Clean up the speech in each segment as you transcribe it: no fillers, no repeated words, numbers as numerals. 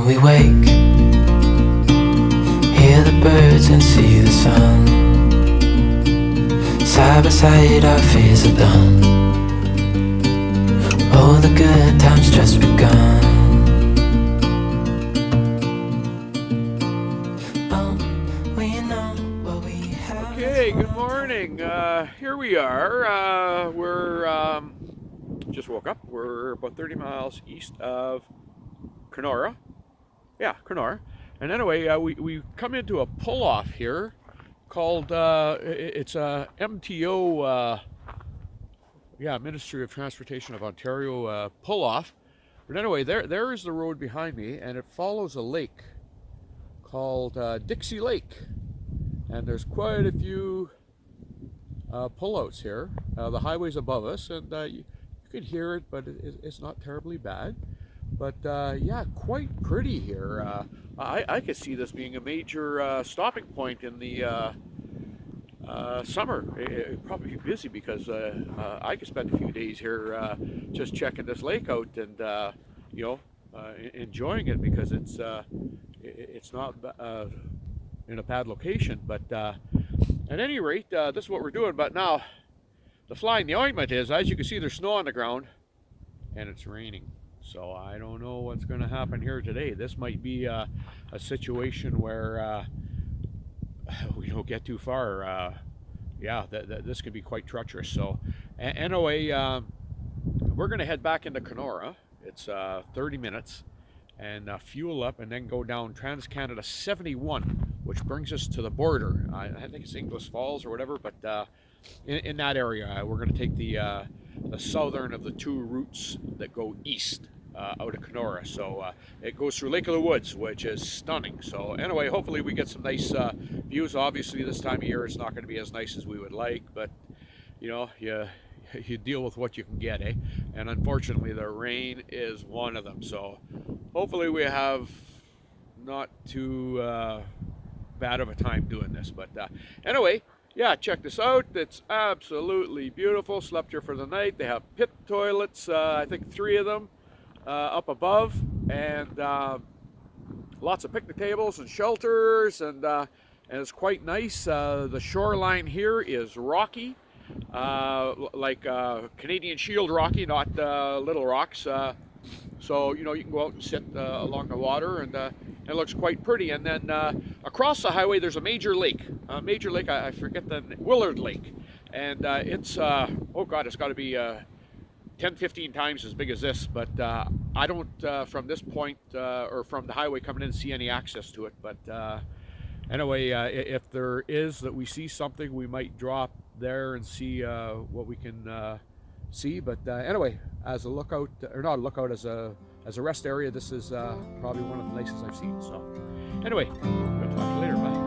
we wake, hear the birds and see the sun. Side by side our fears are done. Oh, the good times just begun. Okay, good morning. Here we are. We're just woke up. We're about 30 miles east of Kenora. Yeah, Kenora. And anyway, we come into a pull-off here called, it's a MTO, Ministry of Transportation of Ontario pull-off. But anyway, there is the road behind me, and it follows a lake called Dixie Lake. And there's quite a few pullouts here. The highway's above us, and you can hear it, but it's not terribly bad. But yeah, quite pretty here. I could see this being a major stopping point in the summer. It'd probably be busy because I could spend a few days here just checking this lake out and enjoying it, because it's not in a bad location. But at any rate, this is what we're doing. But now the fly in the ointment is, as you can see, there's snow on the ground and it's raining. So I don't know what's going to happen here today. This might be a situation where we don't get too far. This could be quite treacherous. So anyway, we're going to head back into Kenora. It's 30 minutes and fuel up, and then go down Trans-Canada 71, which brings us to the border. I think it's English Falls or whatever, but in that area, we're going to take the southern of the two routes that go east out of Kenora. So it goes through Lake of the Woods, which is stunning. So anyway, hopefully we get some nice views. Obviously this time of year it's not going to be as nice as we would like, but you deal with what you can get, eh? And unfortunately the rain is one of them. So hopefully we have not too bad of a time doing this. But anyway, yeah, check this out. It's absolutely beautiful. Slept here for the night. They have pit toilets, I think 3 of them up above, and lots of picnic tables and shelters, and it's quite nice. The shoreline here is rocky, like Canadian Shield rocky, not little rocks. So you can go out and sit along the water, and it looks quite pretty. And then across the highway there's a major lake. I forget the Willard Lake, and it's oh god, it's got to be 10-15 times as big as this. But I don't from this point or from the highway coming in see any access to it. But anyway, if there is that we see something, we might drop there and see what we can see. But anyway, as a lookout, or not a lookout, as a rest area, this is probably one of the nicest I've seen. So anyway, we'll talk to you later. Bye.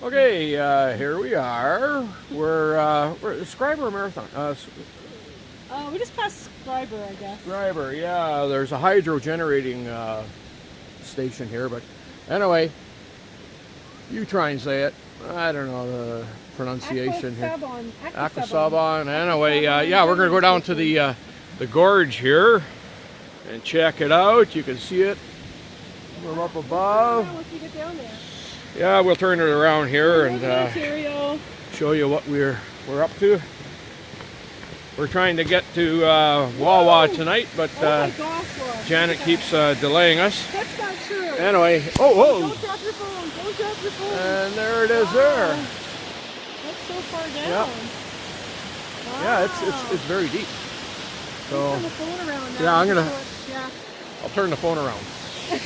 Okay, here we are. We're Scriber Marathon. We just passed Scriber, I guess. Scriber, yeah. There's a hydro generating station here, but anyway, you try and say it. I don't know the pronunciation here. Aguasabon. Anyway, yeah, we're gonna go down to the gorge here and check it out. You can see it from up above. Once you get down there. Yeah, we'll turn it around here and show you what we're up to. We're trying to get to Wawa tonight, but Janet keeps delaying us. That's not true. Anyway, whoa! Don't drop your phone. Don't drop your phone. And there it is there. That's so far down. Yep. Wow. Yeah, it's very deep. So turn the phone around now. yeah, I'm gonna. Yeah. I'll turn the phone around.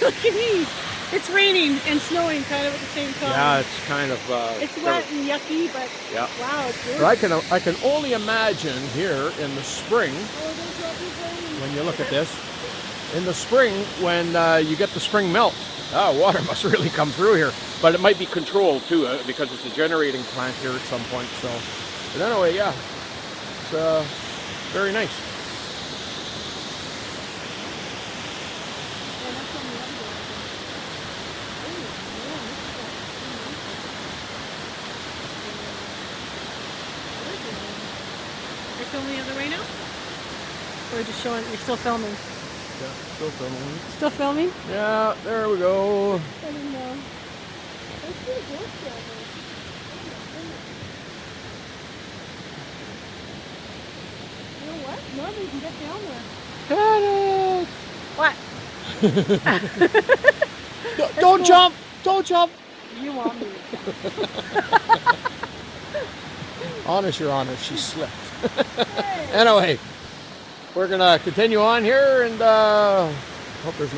Look at me. It's raining and snowing kind of at the same time. Yeah, it's kind of. It's wet and yucky, but yeah. wow, it's good. But I can only imagine here in the spring when you look at this. In the spring when you get the spring melt, water must really come through here. But it might be controlled too because it's a generating plant here at some point. So, but anyway, yeah, it's very nice. Filming the other way now? Or just showing, you're still filming? Yeah, still filming. Still filming? Yeah, there we go. I didn't know. Let's do a ghost travel. You know what? Normally you can get down there. Got it! What? Don't jump! Don't jump! You want me to. Honest, your honor, she slipped. Anyway, we're gonna continue on here, and hope there's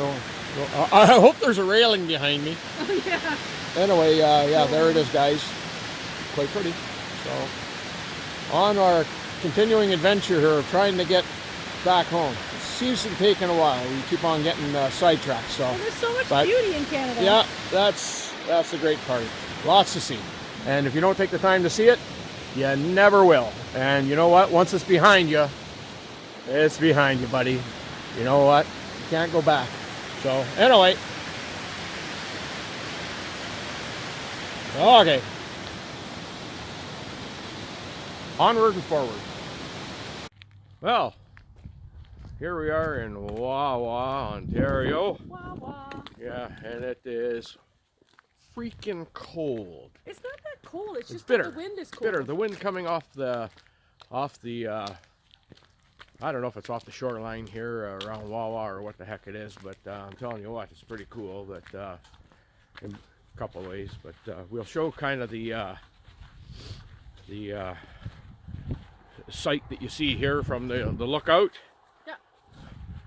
I hope there's a railing behind me. Oh, yeah. Anyway, yeah, there it is, guys. Quite pretty. So, on our continuing adventure here of trying to get back home. It seems to be taking a while. We keep on getting sidetracked. So, well, there's so much beauty in Canada. Yeah, that's the great part. Lots to see, and if you don't take the time to see it, you never will. And you know what? Once it's behind you, it's behind you, buddy. You know what? You can't go back. So, anyway. Okay. Onward and forward. Well, here we are in Wawa, Ontario. Wawa. Yeah, and it is freaking cold. It's not that cold. It's just bitter. That the wind is cold. Bitter. The wind coming off the I don't know if it's off the shoreline here around Wawa or what the heck it is, but I'm telling you what, it's pretty cool. That in a couple of ways, but we'll show kind of the site that you see here from the lookout. Yeah.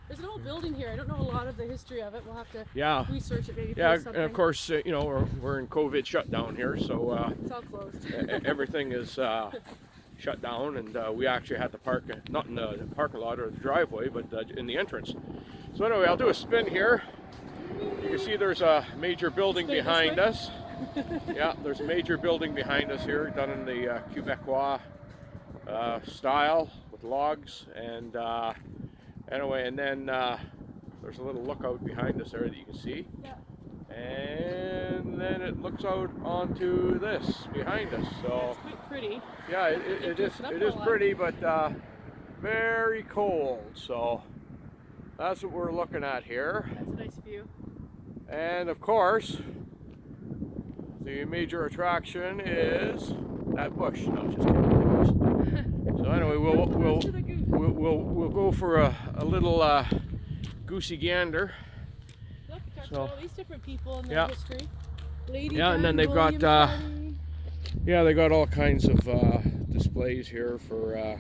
There's an old building here. I don't know a lot of the history of it. We'll have to research it maybe. Yeah, and of course, you know, we're in COVID shutdown here, so it's all closed. everything is shut down, and we actually had to park not in the parking lot or the driveway, but in the entrance. So anyway, I'll do a spin here. You can see there's a major building behind us. Yeah, there's a major building behind us here, done in the Quebecois style with logs, and anyway, and then there's a little lookout behind us there that you can see. Yeah. And then it looks out onto this behind us. So it's quite pretty. Yeah, it is pretty, but very cold. So that's what we're looking at here. That's a nice view. And of course, the major attraction is that bush. No, just kidding. So anyway, we'll go for a little goosey gander. Look, all these different people in their history. Lady and then they've got they got all kinds of displays here for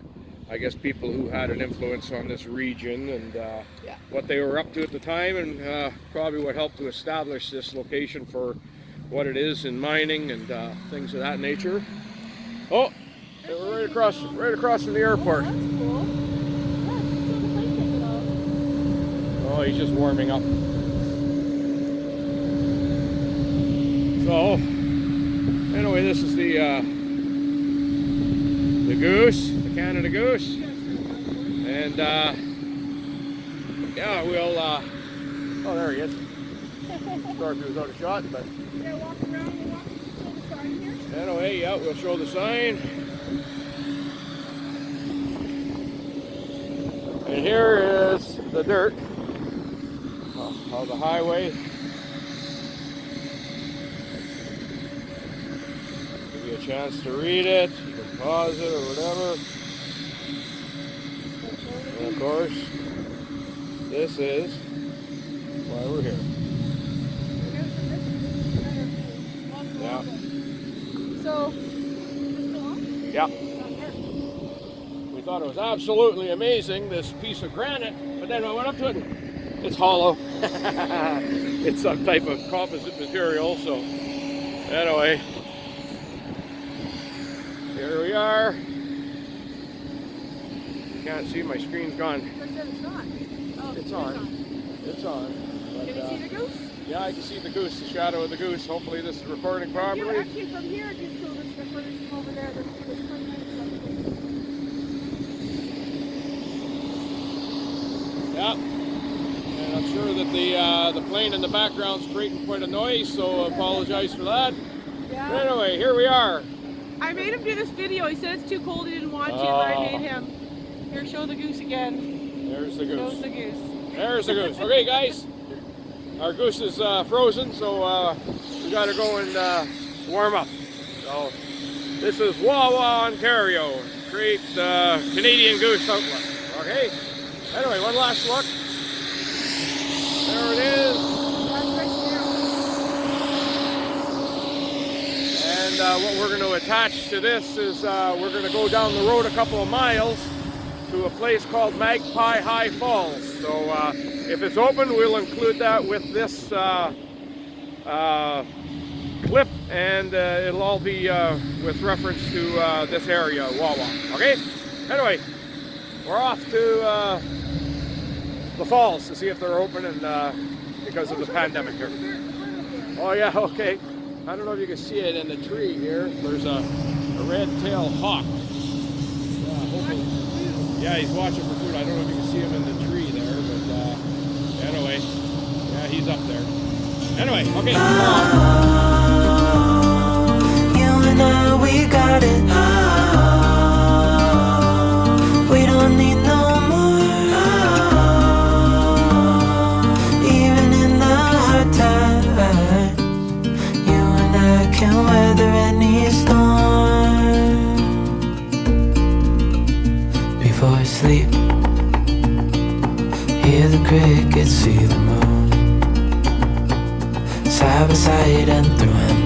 I guess people who had an influence on this region, and what they were up to at the time, and probably what helped to establish this location for what it is in mining and things of that nature. Oh, we're right across from the airport. Oh, that's cool. Yeah, Oh, he's just warming up. So, anyway, anyway, this is the goose, the Canada goose, and yeah, we'll. Oh, there he is. Sorry if he was out of shot, but. Yeah, walk around and walk show the sign here. Anyway, yeah, we'll show the sign. And here is the dirt of the highway. Give you a chance to read it. You can pause it or whatever. And of course, this is why we're here. Yeah. So, is this still on? Yeah. We thought it was absolutely amazing, this piece of granite, but then I went up to it, it's hollow. It's some type of composite material, so anyway, here we are. You can't see, my screen's gone. I said it's not. Oh, It's on. It's on. But, can you see the goose? yeah, I can see the goose, the shadow of the goose. Hopefully this is recording properly. Actually, from here, you can show the footage from over there. There's Yeah, and I'm sure that the plane in the background's creating quite a noise, so I apologize for that. Yeah. But anyway, here we are. I made him do this video. He said it's too cold, he didn't want to, but I made him. Here, show the goose again. There's the goose. Shows the goose. There's the goose. Okay, guys, our goose is frozen, so we gotta go and warm up. So this is Wawa, Ontario, great Canadian goose outlet. Okay. Anyway, one last look. There it is. And what we're going to attach to this is we're going to go down the road a couple of miles to a place called Magpie High Falls. So if it's open, we'll include that with this clip, and it'll all be with reference to this area, Wawa. Okay? Anyway, we're off to the falls to see if they're open, and because of the pandemic here. Oh yeah, okay. I don't know if you can see it in the tree here. There's a red-tailed hawk. Yeah, he's watching for food. I don't know if you can see him in the tree there, but anyway, yeah, he's up there. Anyway, okay. You and I, we got it. We don't need no more. Even in the hard times, you and I can weather any storm. Before I sleep, hear the crickets, see the moon, side by side and through and